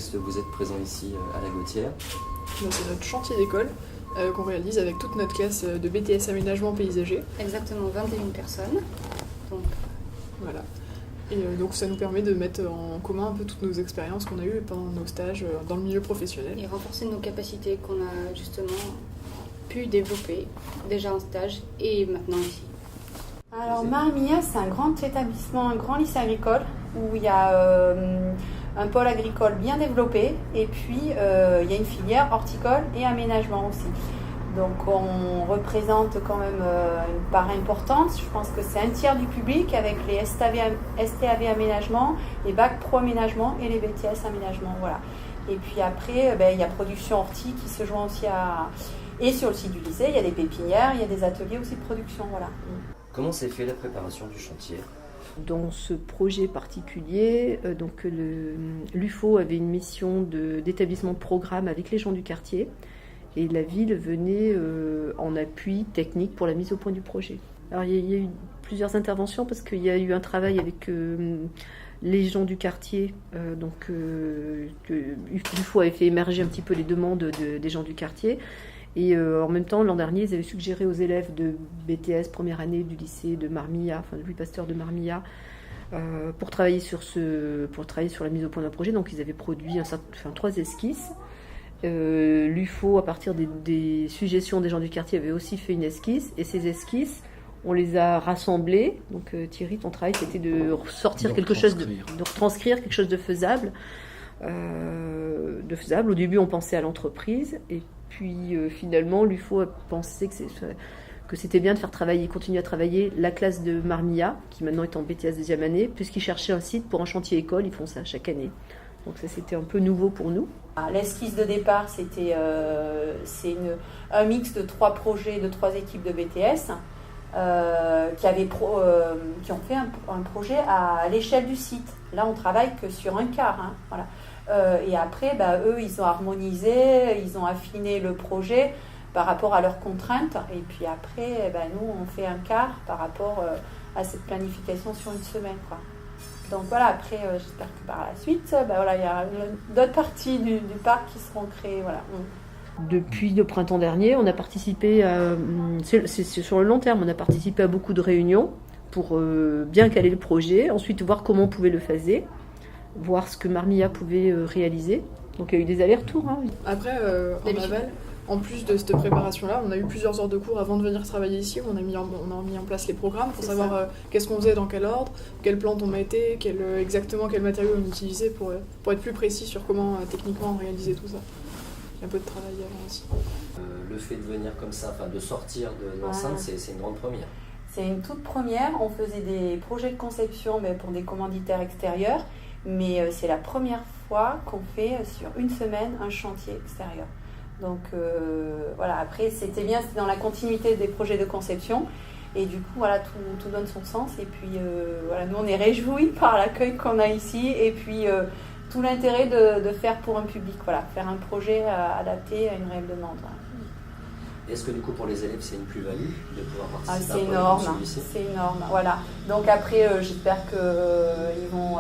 contexte vous êtes présent ici à la Gautière? Donc, c'est notre chantier d'école qu'on réalise avec toute notre classe de BTS Aménagement Paysager. Exactement, 21 personnes. Donc, voilà. Et donc ça nous permet de mettre en commun un peu toutes nos expériences qu'on a eues pendant nos stages dans le milieu professionnel. et renforcer nos capacités qu'on a justement pu développer déjà en stage et maintenant ici. Alors Marmilla, c'est un grand établissement, un grand lycée agricole où il y a un pôle agricole bien développé et puis il y a une filière horticole et aménagement aussi. Donc on représente quand même une part importante. Je pense que c'est un tiers du public avec les STAV aménagement, les bacs pro aménagement et les BTS aménagement. Voilà. Et puis après, il y a production horti qui se joint aussi à... Et sur le site du lycée, il y a des pépinières, il y a des ateliers aussi de production. Voilà. Comment s'est fait la préparation du chantier? Dans ce projet particulier, l'UFO avait une mission d'établissement de programme avec les gens du quartier. Et la ville venait en appui technique pour la mise au point du projet. Alors il y a eu plusieurs interventions parce qu'il y a eu un travail avec les gens du quartier. L'UFO avait fait émerger un petit peu les demandes des gens du quartier. Et en même temps, l'an dernier, ils avaient suggéré aux élèves de BTS première année du lycée de Marmilla, enfin de Louis Pasteur de Marmilla, pour travailler sur la mise au point d'un projet. Donc ils avaient produit 3 esquisses. L'UFO, à partir des suggestions des gens du quartier, avait aussi fait une esquisse. Et ces esquisses, on les a rassemblées. Donc Thierry, ton travail, c'était de sortir quelque chose, de retranscrire quelque chose de faisable. Au début, on pensait à l'entreprise. Et puis finalement, l'UFO a pensé que c'était bien de continuer à travailler la classe de Marmilla, qui maintenant est en BTS deuxième année, puisqu'ils cherchaient un site pour un chantier école. Ils font ça chaque année. Donc ça, c'était un peu nouveau pour nous. L'esquisse de départ, c'est un mix de 3 projets, de 3 équipes de BTS qui ont fait un projet à l'échelle du site. Là, on travaille que sur un quart. Voilà. Et après, eux, ils ont harmonisé, ils ont affiné le projet par rapport à leurs contraintes. Et puis après, nous, on fait un quart par rapport à cette planification sur une semaine, quoi. Donc voilà, après, j'espère que par la suite, il y a d'autres parties du parc qui seront créées. Voilà. Depuis le printemps dernier, on a participé c'est sur le long terme, on a participé à beaucoup de réunions pour bien caler le projet, ensuite voir comment on pouvait le faire, voir ce que Marmilla pouvait réaliser. Donc il y a eu des allers-retours. Après, en aval, en plus de cette préparation-là, on a eu plusieurs heures de cours avant de venir travailler ici. On a mis en place les programmes pour savoir qu'est-ce qu'on faisait, dans quel ordre, quelles plantes on mettait, exactement quels matériaux on utilisait pour être plus précis sur comment techniquement on réalisait tout ça. Il y a un peu de travail avant aussi. Le fait de venir comme ça, de sortir de l'enceinte, c'est une grande première. C'est une toute première. On faisait des projets de conception pour des commanditaires extérieurs, mais c'est la première fois qu'on fait sur une semaine un chantier extérieur. Donc après c'était bien, c'était dans la continuité des projets de conception et du coup tout donne son sens et puis nous on est réjouis par l'accueil qu'on a ici et puis tout l'intérêt de faire pour un public, faire un projet adapté à une réelle demande. Est-ce que du coup pour les élèves c'est une plus-value de pouvoir participer c'est à un projet énorme, comme celui-ci? C'est énorme, voilà. Donc après j'espère qu'ils vont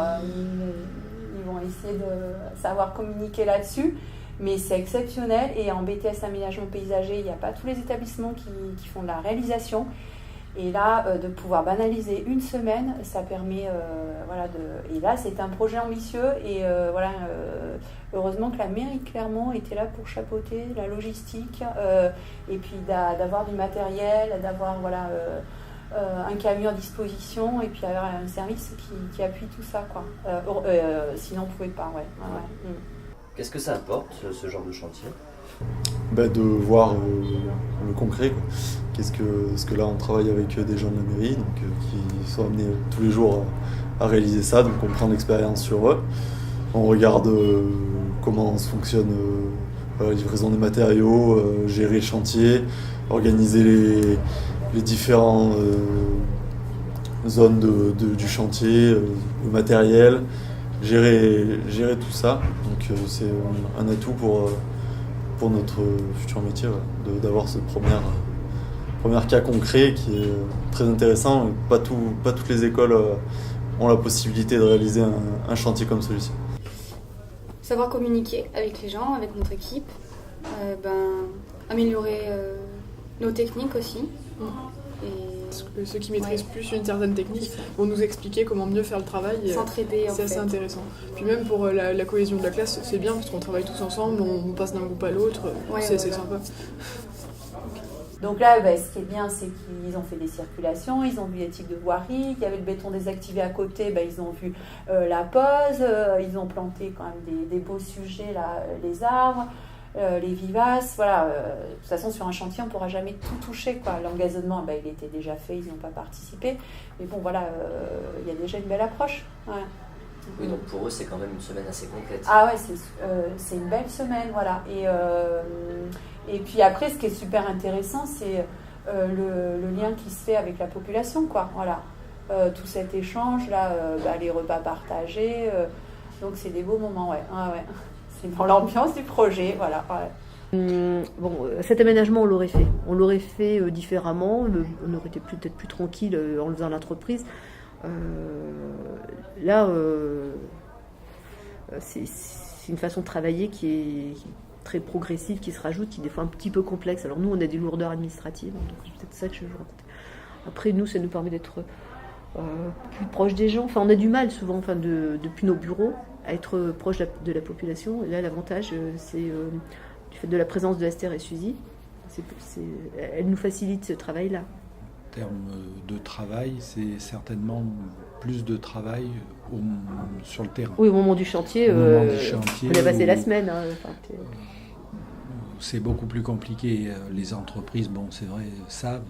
essayer de savoir communiquer là-dessus. Mais c'est exceptionnel et en BTS aménagement paysager, il n'y a pas tous les établissements qui font de la réalisation. Et là, de pouvoir banaliser une semaine, ça permet Et là, c'est un projet ambitieux et heureusement que la mairie Clermont était là pour chapeauter la logistique et puis d'avoir du matériel, d'avoir un camion à disposition et puis avoir un service qui appuie tout ça, quoi. Sinon, on ne pouvait pas, Qu'est-ce que ça apporte, ce genre de chantier? De voir le concret, quoi. Parce que là, on travaille avec des gens de la mairie qui sont amenés tous les jours à réaliser ça. Donc, on prend l'expérience sur eux. On regarde comment ça fonctionne la livraison des matériaux, gérer le chantier, organiser les différentes zones du chantier, le matériel. Gérer tout ça, donc c'est un atout pour notre futur métier, d'avoir ce premier cas concret qui est très intéressant. Pas toutes les écoles ont la possibilité de réaliser un chantier comme celui-ci. savoir communiquer avec les gens, avec notre équipe, améliorer nos techniques aussi. Et ceux qui maîtrisent plus une certaine technique vont nous expliquer comment mieux faire le travail. S'entraider, c'est assez intéressant. Puis même pour la cohésion de la classe, c'est bien parce qu'on travaille tous ensemble, on passe d'un groupe à l'autre, c'est sympa. Donc là, ce qui est bien, c'est qu'ils ont fait des circulations, ils ont vu les types de voiries, il y avait le béton désactivé à côté, ils ont vu la pause, ils ont planté quand même des beaux sujets, là, les arbres, les vivaces, voilà. De toute façon, sur un chantier, on ne pourra jamais tout toucher, quoi. L'engazonnement, il était déjà fait, ils n'ont pas participé. Mais bon, voilà, il y a déjà une belle approche. Ouais. Oui, donc pour eux, c'est quand même une semaine assez complète. Ah ouais, c'est une belle semaine, voilà. Et puis après, ce qui est super intéressant, c'est le lien qui se fait avec la population, quoi. Voilà. Tout cet échange, là, les repas partagés. Donc c'est des beaux moments, ouais. Ah, ouais. C'est dans l'ambiance du projet, voilà. Ouais. Cet aménagement, on l'aurait fait. On l'aurait fait différemment. On aurait été peut-être plus tranquille en le faisant à l'entreprise. C'est une façon de travailler qui est très progressive, qui se rajoute, qui est des fois un petit peu complexe. Alors nous, on a des lourdeurs administratives, donc c'est peut-être ça que je veux raconter. Après, nous, ça nous permet d'être plus proche des gens. Enfin, on a du mal souvent, depuis nos bureaux, à être proche de la population. Et là, l'avantage, c'est du fait de la présence de Esther et Suzy. Elle nous facilite ce travail-là. En termes de travail, c'est certainement plus de travail sur le terrain. Oui, au moment du chantier, on a passé la semaine. C'est beaucoup plus compliqué. Les entreprises, c'est vrai, savent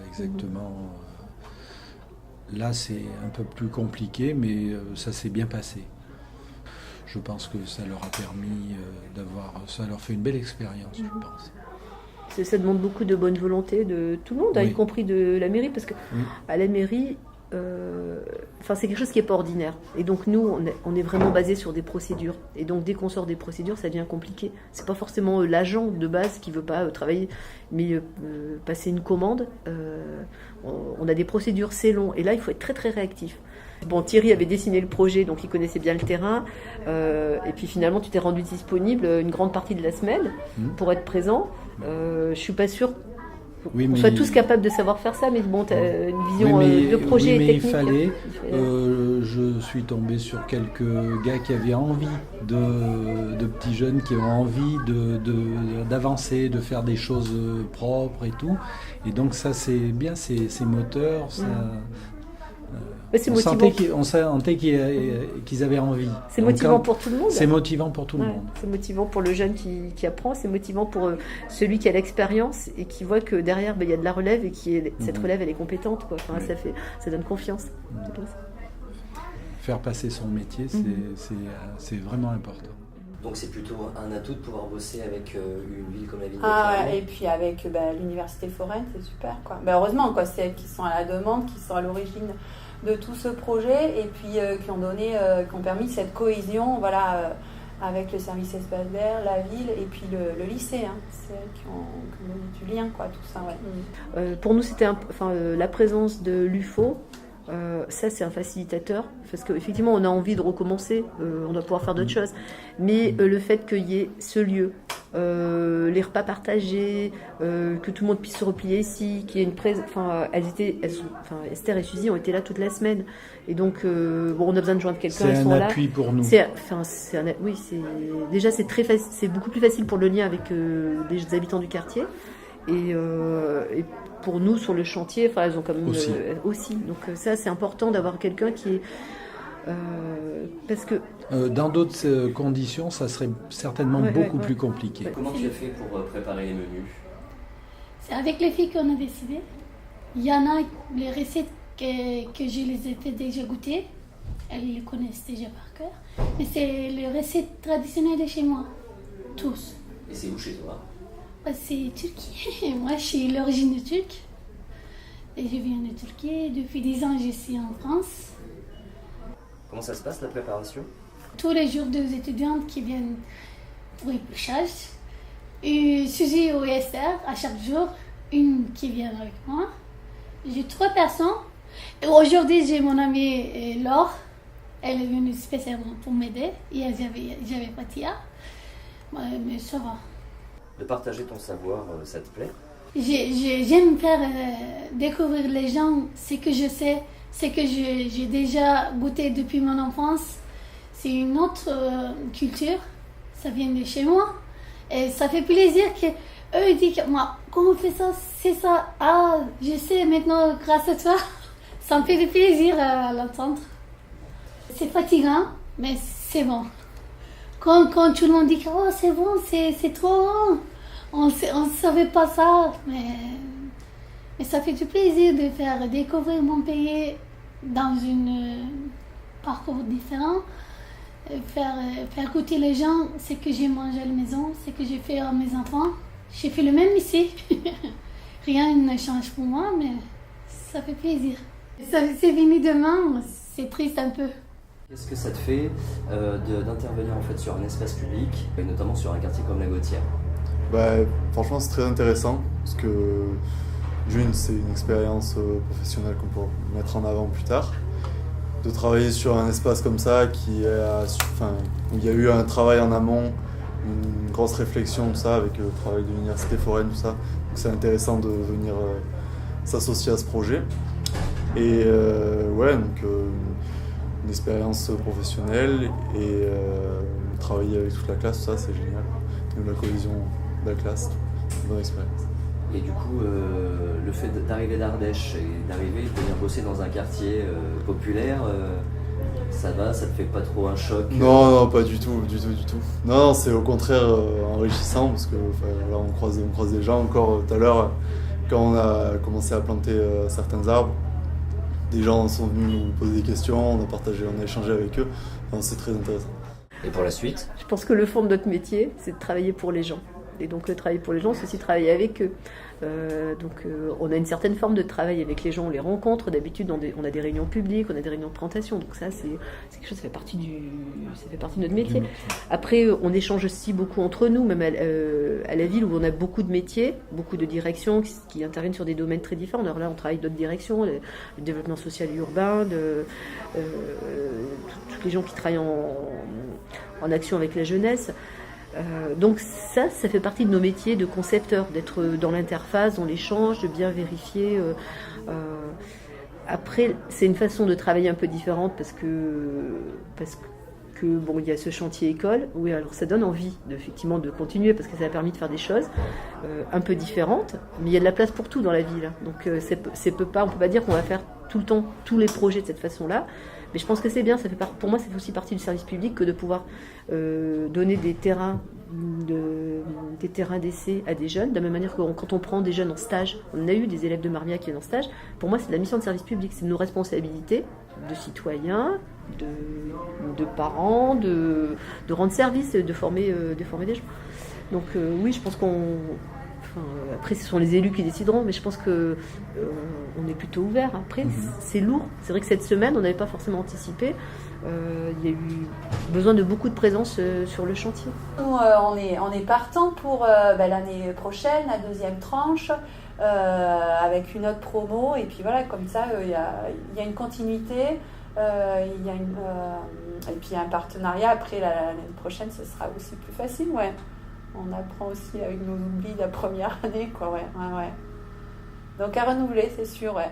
exactement. Là, c'est un peu plus compliqué, mais ça s'est bien passé. Je pense que ça leur a permis ça leur fait une belle expérience, je pense. Ça demande beaucoup de bonne volonté de tout le monde, y compris de la mairie, parce que à la mairie, c'est quelque chose qui n'est pas ordinaire. Et donc nous, on est vraiment basé sur des procédures. Et donc dès qu'on sort des procédures, ça devient compliqué. C'est pas forcément l'agent de base qui veut pas travailler, mais passer une commande. On a des procédures, c'est long. Et là, il faut être très très réactif. Thierry avait dessiné le projet, donc il connaissait bien le terrain. Et puis finalement, tu t'es rendu disponible une grande partie de la semaine pour être présent. Je suis pas sûre qu'on soit tous capables de savoir faire ça, mais tu as une vision de projet et technique. Je suis tombé sur quelques gars qui avaient envie, de petits jeunes qui ont envie d'avancer, de faire des choses propres et tout. Et donc ça, c'est bien, c'est moteur, ça... On sentait qu'ils avaient envie. C'est motivant pour tout le monde. C'est motivant pour tout le monde. C'est motivant pour le jeune qui apprend, c'est motivant pour celui qui a l'expérience et qui voit que derrière, il y a de la relève et cette relève, elle est compétente. Quoi. Enfin, ça donne confiance. Faire passer son métier, c'est vraiment important. Donc c'est plutôt un atout de pouvoir bosser avec une ville comme la ville de Clermont. Et puis avec l'université foraine, c'est super. Quoi. Heureusement, c'est elles qui sont à la demande, qui sont à l'origine de tout ce projet et puis qui ont permis cette cohésion avec le service espace vert, la ville et puis le lycée. C'est elles qui ont donné du lien, quoi, tout ça. Ouais. Pour nous, c'était la présence de l'UFO. Ça, c'est un facilitateur parce qu'effectivement, on a envie de recommencer, on doit pouvoir faire d'autres choses. Mais le fait qu'il y ait ce lieu, les repas partagés, que tout le monde puisse se replier ici, qu'il y ait une présence. Esther et Suzy ont été là toute la semaine. Et donc, on a besoin de joindre quelqu'un. C'est un appui pour nous. Déjà, c'est beaucoup plus facile pour le lien avec les habitants du quartier. Et pour nous, sur le chantier, elles ont quand même aussi. Donc ça, c'est important d'avoir quelqu'un qui est... parce que... dans d'autres conditions, ça serait certainement beaucoup plus compliqué. Comment tu as fait pour préparer les menus ? C'est avec les filles qu'on a décidé. Il y en a les recettes que je les ai déjà goûtées. Elles les connaissent déjà par cœur. Mais c'est les recettes traditionnelles de chez moi. Tous. Et c'est où chez toi ? C'est Turquie. Moi, je suis d'origine turque. Et je viens de Turquie. Depuis 10 ans, je suis en France. Comment ça se passe, la préparation ? Tous les jours, 2 étudiantes qui viennent pour épluchage. Et Suzy ou Esther, à chaque jour, une qui vient avec moi. J'ai 3 personnes. Et aujourd'hui, j'ai mon amie Laure. Elle est venue spécialement pour m'aider. Hier, j'avais Fatia. Ouais, mais ça va. De partager ton savoir, ça te plaît? J'aime faire découvrir les gens ce que je sais, ce que j'ai déjà goûté depuis mon enfance. C'est une autre culture, ça vient de chez moi. Et ça fait plaisir qu'eux disent moi, comment on fait ça, c'est ça. Ah, je sais maintenant grâce à toi. Ça me fait du plaisir à l'entendre. C'est fatigant, mais c'est bon. Quand tout le monde dit oh c'est bon, c'est trop bon. On ne savait pas ça, mais ça fait du plaisir de faire découvrir mon pays dans un parcours différent. Faire goûter les gens ce que j'ai mangé à la maison, ce que j'ai fait à mes enfants. J'ai fait le même ici. Rien ne change pour moi, mais ça fait plaisir. C'est fini demain, c'est triste un peu. Qu'est-ce que ça te fait d'intervenir en fait sur un espace public, et notamment sur un quartier comme la Gautière? Franchement, c'est très intéressant parce que d'une, c'est une expérience professionnelle qu'on peut mettre en avant plus tard. De travailler sur un espace comme ça où il y a eu un travail en amont, une grosse réflexion, tout ça, avec le travail de l'université foraine, tout ça. Donc c'est intéressant de venir s'associer à ce projet. Et une expérience professionnelle et travailler avec toute la classe, tout ça, c'est génial. Donc, la cohésion de la classe, une bonne expérience. Et du coup, le fait d'arriver d'Ardèche et de venir bosser dans un quartier populaire, ça te fait pas trop un choc? Non, pas du tout. Non, c'est au contraire enrichissant parce que là, on croise des gens. Encore tout à l'heure, quand on a commencé à planter certains arbres, des gens sont venus nous poser des questions, on a échangé avec eux. Donc, c'est très intéressant. Et pour la suite? Je pense que le fond de notre métier, c'est de travailler pour les gens. Et donc le travail pour les gens, c'est aussi travailler avec eux. On a une certaine forme de travail avec les gens, on les rencontre. D'habitude, on a des réunions publiques, on a des réunions de présentation. Donc ça, c'est quelque chose, ça fait partie de notre métier. Après, on échange aussi beaucoup entre nous, même à la ville où on a beaucoup de métiers, beaucoup de directions qui interviennent sur des domaines très différents. Alors là, on travaille d'autres directions, le développement social et urbain, tous les gens qui travaillent en action avec la jeunesse. Donc ça fait partie de nos métiers de concepteurs, d'être dans l'interface, dans l'échange, de bien vérifier. Après, c'est une façon de travailler un peu différente parce que bon, il y a ce chantier école. Oui, alors ça donne envie effectivement de continuer parce que ça a permis de faire des choses un peu différentes. Mais il y a de la place pour tout dans la vie. Là. Donc on peut pas dire qu'on va faire tout le temps tous les projets de cette façon-là. Mais je pense que c'est bien, pour moi, ça fait aussi partie du service public que de pouvoir donner des terrains d'essai à des jeunes. De la même manière que quand on prend des jeunes en stage, on a eu des élèves de Marmia qui sont en stage, pour moi, c'est de la mission de service public, c'est de nos responsabilités de citoyens, de parents, de rendre service, de former des gens. Donc oui, je pense après, ce sont les élus qui décideront, mais je pense que on est plutôt ouvert. Après, c'est lourd. C'est vrai que cette semaine, on n'avait pas forcément anticipé. Il y a eu besoin de beaucoup de présence sur le chantier. Nous, on est partant pour l'année prochaine, la deuxième tranche, avec une autre promo. Et puis voilà, comme ça, il y a une continuité. Et puis un partenariat. Après, l'année prochaine, ce sera aussi plus facile, ouais. On apprend aussi avec nos oublis de la première année, quoi, ouais. Donc à renouveler, c'est sûr, ouais.